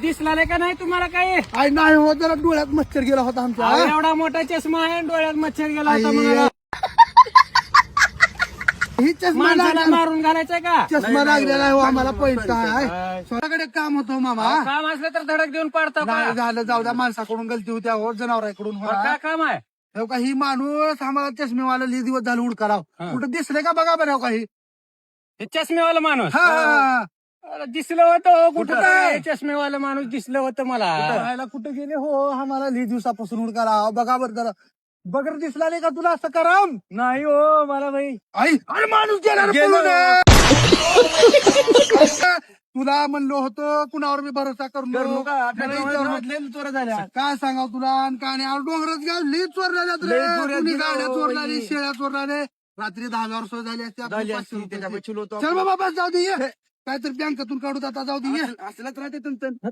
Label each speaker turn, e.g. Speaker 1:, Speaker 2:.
Speaker 1: दिसला नाही का नाही तुम्हाला काय
Speaker 2: नाही हो, जरा डोळ्यात मच्छर गेला होता आमच्या.
Speaker 1: एवढा मोठा चष्मा आहे डोळ्यात मच्छर गेला होता म्हणाला.
Speaker 2: ही चष्मा
Speaker 1: माणसाला
Speaker 2: लागला,
Speaker 1: मारून घालायचंय का?
Speaker 2: चष्मा लागलेला आहे हो आम्हाला पैसा आहे. स्वतःकडे काम होतं मामा.
Speaker 1: काम असलं तर धडक देऊन पाडता का?
Speaker 2: नाही झालं, जाऊ द्या. माणसाकडून गलती होत्या हो, जनावरांकडून
Speaker 1: काय काम आहे?
Speaker 2: हो का. ही माणूस आम्हाला चष्मेवाला लई दिवस झालं हुडकाराव. कुठं दिसले का बघा बरं. हो का ही
Speaker 1: हे चष्मेवाला माणूस
Speaker 2: हा
Speaker 1: अरे दिसलं होतं हो, कुठं काय चष्मेवाला माणूस दिसलं होतं मला.
Speaker 2: राहायला कुठे गेले हो, आम्हाला लई दिवसापासून हुडकाराव. बघा बरं जरा. बगर दिसला नाही का तुला असं कराम?
Speaker 1: नाही हो मला भाई.
Speaker 2: आई अरे माणूस गेला रे
Speaker 1: गेला.
Speaker 2: पळून. तुला म्हणलो होतो कुणावर मी भरोसा करू नका.
Speaker 1: चोर झाल्या.
Speaker 2: काय सांगाव तुला. आणि काय नाही, डोंगरात गाव लई चोरलेल्या कुणी गाड्या चोरल्याने, शेळ्या चोरल्याने. रात्री 10,000 सोय झाली असते. आपण 500 रुपये. चल बाबा बस, जाऊ दे ये. काहीतरी बँकेतून काढू आता, जाऊ दे ये.
Speaker 1: असलाच राहते तुमचं.